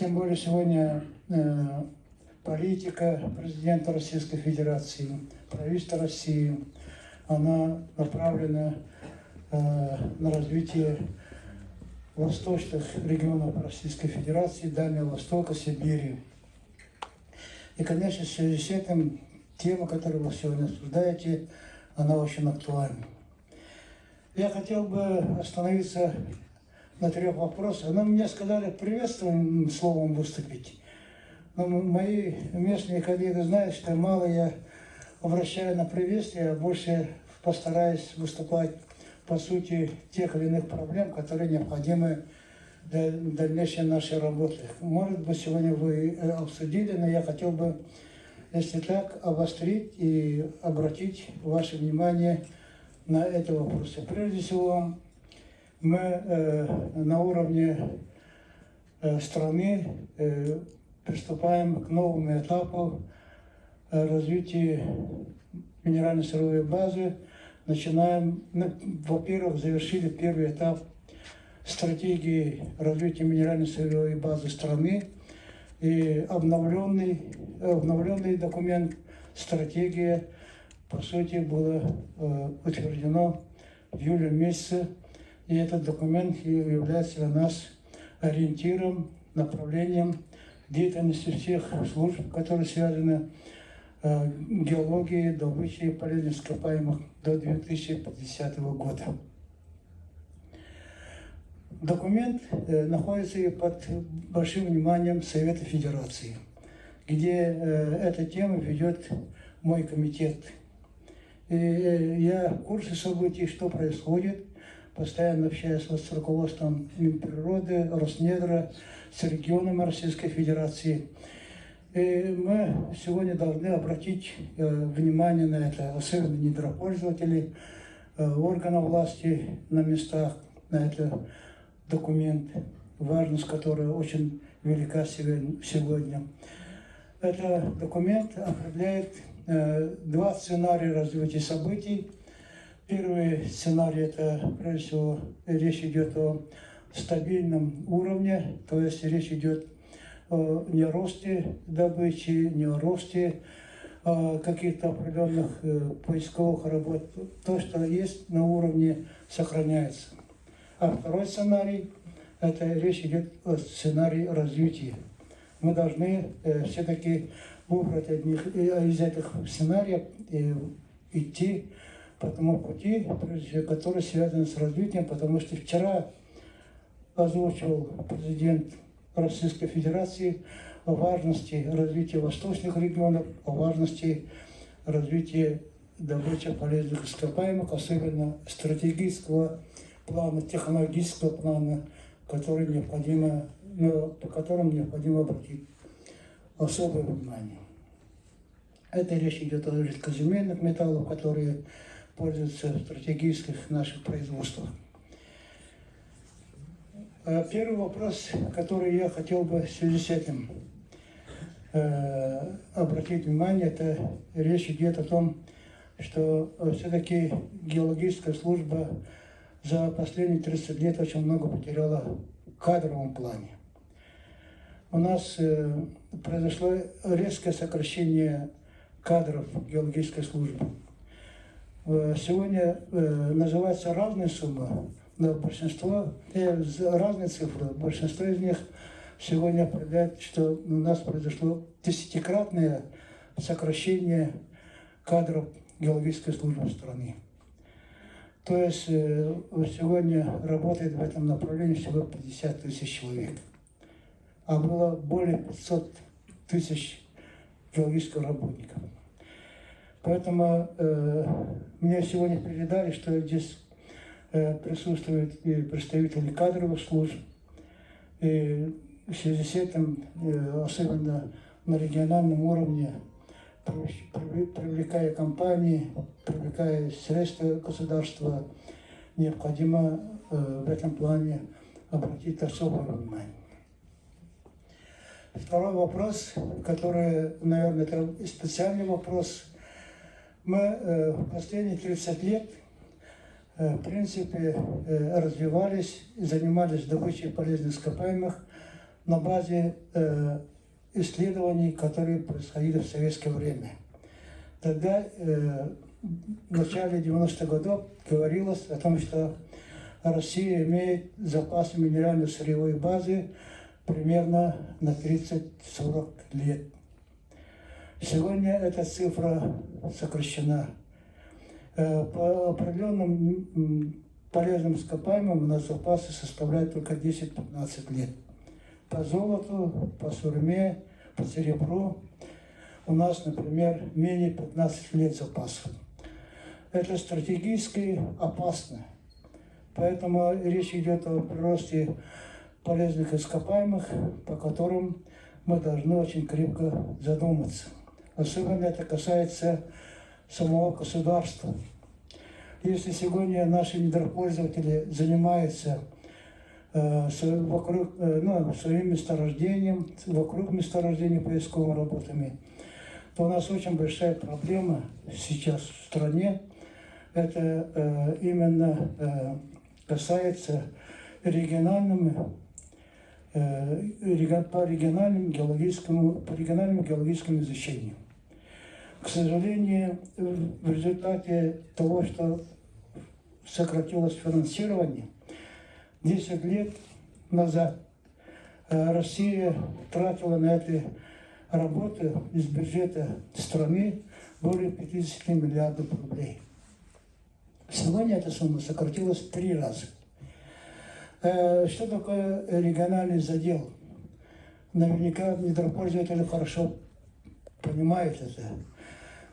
Тем более сегодня политика президента Российской Федерации, правительства России, она направлена на развитие восточных регионов Российской Федерации, Дальнего Востока, Сибири. И, конечно, в связи с этим тема, которую вы сегодня обсуждаете, она очень актуальна. Я хотел бы остановиться на 3 вопросах. Но мне сказали приветственным словом выступить. Но мои местные коллеги знают, что мало я обращаю на приветствие, а больше постараюсь выступать по сути тех или иных проблем, которые необходимы для дальнейшей нашей работы. Может быть, сегодня вы обсудили, но я хотел бы, если так, обострить и обратить ваше внимание на это вопрос. Прежде всего, мы на уровне страны приступаем к новому этапу развития минеральной сырьевой базы. Начинаем, во-первых, завершили первый этап стратегии развития минеральной сырьевой базы страны и обновленный документ, стратегия, по сути, было утверждено в июле месяце. И этот документ является для нас ориентиром, направлением деятельности всех служб, которые связаны с геологией, добычей полезных ископаемых до 2050 года. Документ находится и под большим вниманием Совета Федерации, где эта тема ведет мой комитет. И я в курсе событий, что происходит, постоянно общаюсь с руководством Минприроды, Роснедра, с регионами Российской Федерации. И мы сегодня должны обратить внимание на это, особенно недропользователей, органов власти на местах, на этот документ, важность которого очень велика сегодня. Этот документ определяет 2 сценария развития событий. Первый сценарий – это, прежде всего, речь идет о стабильном уровне, то есть речь идет не о росте добычи, не о росте каких-то определенных поисковых работ. То, что есть на уровне, сохраняется. А второй сценарий – это речь идет о сценарии развития. Мы должны все-таки выбрать из этих сценариев идти по тому пути, который связан с развитием, потому что вчера озвучивал президент Российской Федерации о важности развития восточных регионов, о важности развития добычи полезных ископаемых, особенно стратегического плана, технологического плана, по которым необходимо обратить особое внимание. Это речь идет о редкоземельных металлах, которые пользуются в стратегических наших производствах. Первый вопрос, который я хотел бы в связи с этим обратить внимание, это речь идет о том, что все-таки геологическая служба за последние 30 лет очень много потеряла в кадровом плане. У нас произошло резкое сокращение кадров геологической службы. Сегодня называются разные суммы, но большинство, разные цифры, большинство из них сегодня определяет, что у нас произошло 10-кратное сокращение кадров геологической службы в стране. То есть сегодня работает в этом направлении всего 50 000 человек, а было более 500 000 геологических работников. Поэтому мне сегодня передали, что здесь присутствуют и представители кадровых служб. И в связи с этим, особенно на региональном уровне, привлекая компании, привлекая средства государства, необходимо в этом плане обратить особое внимание. Второй вопрос, который, наверное, это специальный вопрос. Мы в последние 30 лет, в принципе, развивались, занимались добычей полезных ископаемых на базе исследований, которые происходили в советское время. Тогда в начале 90-х годов говорилось о том, что Россия имеет запасы минерально-сырьевой базы примерно на 30-40 лет. Сегодня эта цифра сокращена. По определенным полезным ископаемым у нас запасы составляют только 10-15 лет. По золоту, по сурьме, по серебру у нас, например, менее 15 лет запасов. Это стратегически опасно. Поэтому речь идет о приросте полезных ископаемых, по которым мы должны очень крепко задуматься. Особенно это касается самого государства. Если сегодня наши недропользователи занимаются своим месторождением, вокруг месторождения поисковыми работами, то у нас очень большая проблема сейчас в стране. Это именно касается по региональному геологическому изучению. К сожалению, в результате того, что сократилось финансирование, 10 лет назад Россия тратила на эти работы из бюджета страны более 50 миллиардов рублей. Сегодня эта сумма сократилась в 3 раза. Что такое региональный задел? Наверняка недропользователи хорошо понимают это.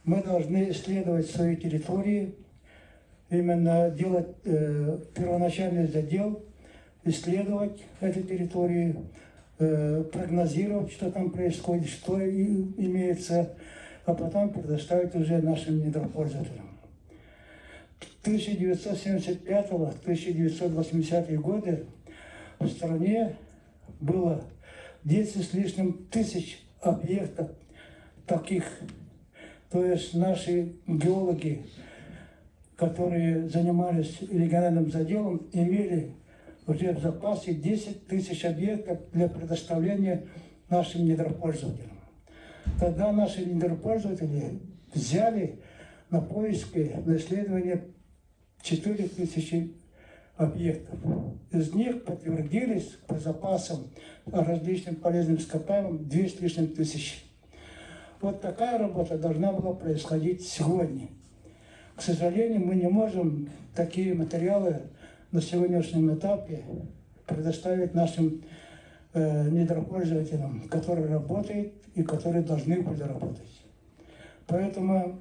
Мы должны исследовать свои территории, именно делать первоначальный задел, исследовать эти территории, прогнозировать, что там происходит, что имеется, а потом предоставить уже нашим недропользователям. 1975-1980 годы в стране было 10 с лишним тысяч объектов таких. То есть наши геологи, которые занимались региональным заделом, имели уже в запасе 10 тысяч объектов для предоставления нашим недропользователям. Тогда наши недропользователи взяли на поиски, на исследование 4000 объектов. Из них подтвердились по запасам различным полезным ископаемым 2 с лишним тысячи. Вот такая работа должна была происходить сегодня. К сожалению, мы не можем такие материалы на сегодняшнем этапе предоставить нашим недропользователям, которые работают и которые должны были работать. Поэтому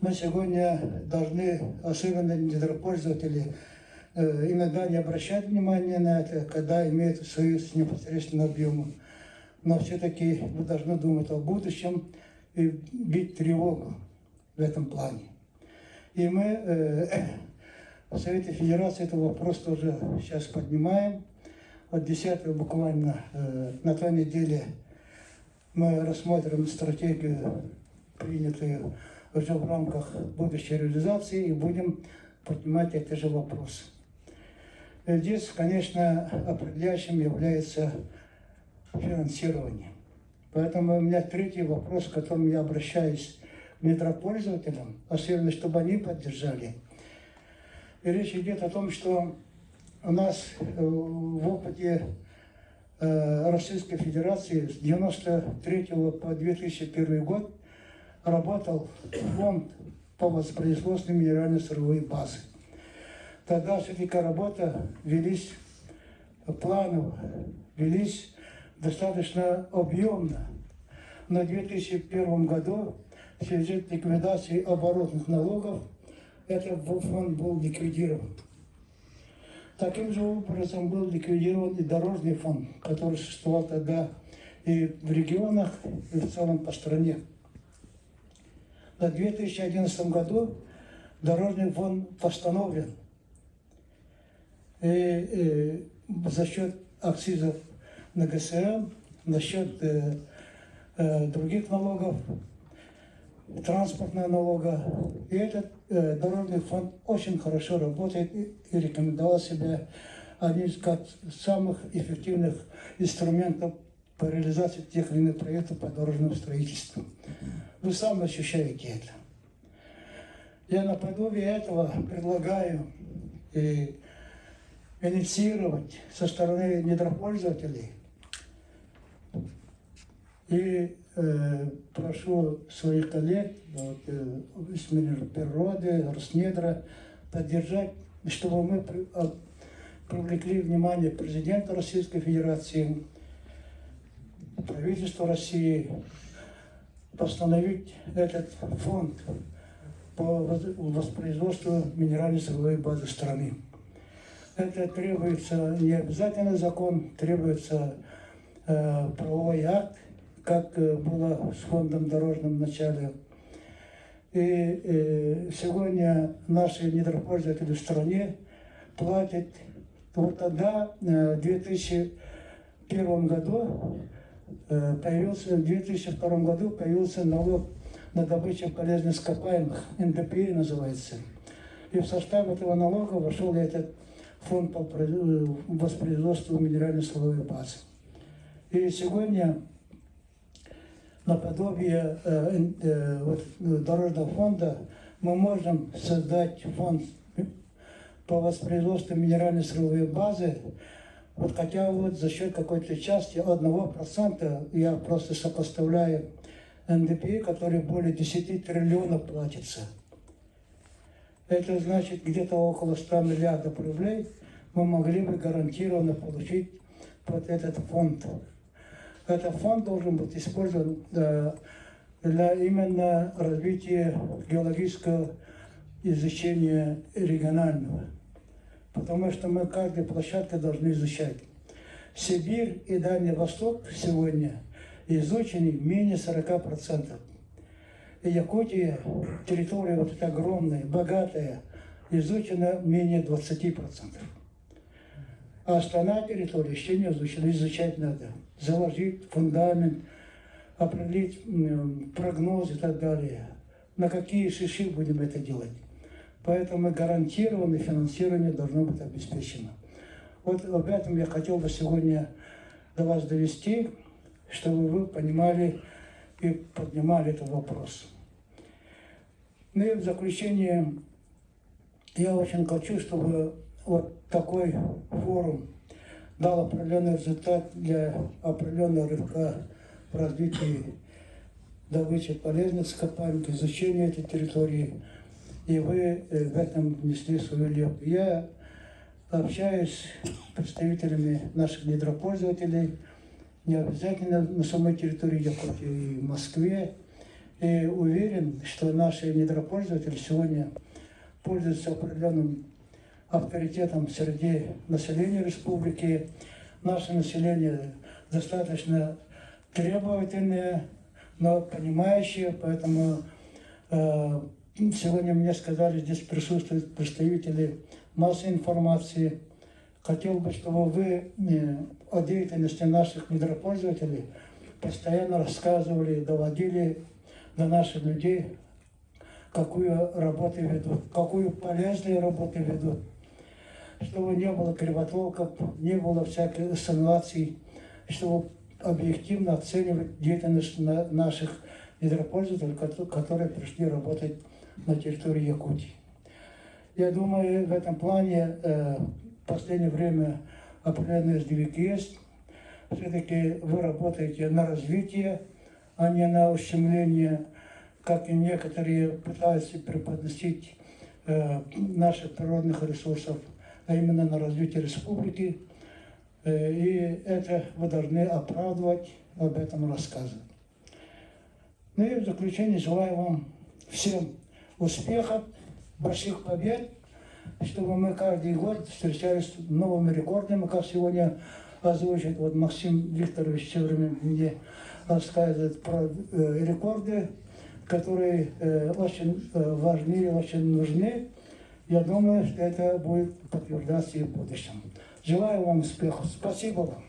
мы сегодня должны, особенно недропользователи, иногда не обращать внимания на это, когда имеют союз непосредственно объему. Но все-таки мы должны думать о будущем и бить тревогу в этом плане. И мы в Совете Федерации этот вопрос тоже сейчас поднимаем. Вот 10 буквально на той неделе мы рассмотрим стратегию, принятую уже в рамках будущей реализации, и будем поднимать эти же вопросы. Здесь, конечно, определяющим является финансирование. Поэтому у меня третий вопрос, к которому я обращаюсь к недропользователям, особенно, чтобы они поддержали. И речь идет о том, что у нас в опыте Российской Федерации с 1993 по 2001 год работал фонд по воспроизводству минерально-сырьевой базы. Тогда все-таки работа велись планово, велись достаточно объемно. Но в 2001 году в связи с ликвидацией оборотных налогов этот фонд был ликвидирован. Таким же образом был ликвидирован и дорожный фонд, который существовал тогда и в регионах, и в целом по стране. В 2011 году дорожный фонд восстановлен. И за счет акцизов на ГСМ, за счет других налогов, транспортного налога. И этот дорожный фонд очень хорошо работает и рекомендовал себя один из самых эффективных инструментов по реализации тех или иных проектов по дорожному строительству. Вы сами ощущаете это. Я наподобие этого предлагаю инициировать со стороны недропользователей и прошу своих коллег из Министерства природы, Роснедра поддержать, чтобы мы привлекли внимание президента Российской Федерации, правительства России, постановить этот фонд по воспроизводству минеральной сырьевой базы страны. Это требуется не обязательно закон, требуется правовой акт, как было с фондом дорожным в начале. И сегодня наши недропользователи в стране платят. Вот тогда, в 2001 году, в 2002 году появился налог на добычу полезных ископаемых, НДПИ называется. И в состав этого налога вошел этот фонд по воспроизводству минеральной сырьевой базы. И сегодня наподобие дорожного фонда мы можем создать фонд по воспроизводству минеральной сырьевой базы, вот хотя вот за счет какой-то части 1%, я просто сопоставляю НДПИ, который более 10 триллионов платится. Это значит, где-то около 100 миллиардов рублей мы могли бы гарантированно получить под этот фонд. Этот фонд должен быть использован для именно развития геологического изучения регионального. Потому что мы каждую площадку должны изучать. Сибирь и Дальний Восток сегодня изучены менее 40%. И Якутия, территория вот эта огромная, богатая, изучена менее 20%. А остальная территория еще не изучена, изучать надо. Заложить фундамент, определить прогнозы и так далее. На какие шиши будем это делать. Поэтому гарантированное финансирование должно быть обеспечено. Вот об этом я хотел бы сегодня до вас довести, чтобы вы понимали и поднимали этот вопрос. Ну и в заключение я очень хочу, чтобы вот такой форум дал определенный результат для определенного рывка в развитии добычи полезных ископаемых, изучения этой территории. И вы в этом внесли свою лепту. Я общаюсь с представителями наших недропользователей, не обязательно на самой территории Якутии, и в Москве. И уверен, что наши недропользователи сегодня пользуются определенным авторитетом среди населения республики. Наше население достаточно требовательное, но понимающее, поэтому сегодня мне сказали, здесь присутствуют представители массовой информации. Хотел бы, чтобы вы о деятельности наших недропользователей постоянно рассказывали, доводили до наших людей, какую работу ведут, какую полезную работу ведут, чтобы не было кривотолков, не было всяких инсинуаций, чтобы объективно оценивать деятельность наших недропользователей, которые пришли работать на территории Якутии. Я думаю, в этом плане в последнее время определенные сдвиг есть. Все-таки вы работаете на развитие, а не на ущемление, как и некоторые пытаются преподносить наших природных ресурсов, а именно на развитие республики. И это вы должны оправдывать, об этом рассказывать. Ну и в заключение желаю вам всем успехов, больших побед, чтобы мы каждый год встречались с новыми рекордами, как сегодня озвучит вот Максим Викторович все время мне рассказывает про рекорды, которые очень важны и очень нужны. Я думаю, что это будет подтверждаться и в будущем. Желаю вам успехов. Спасибо вам.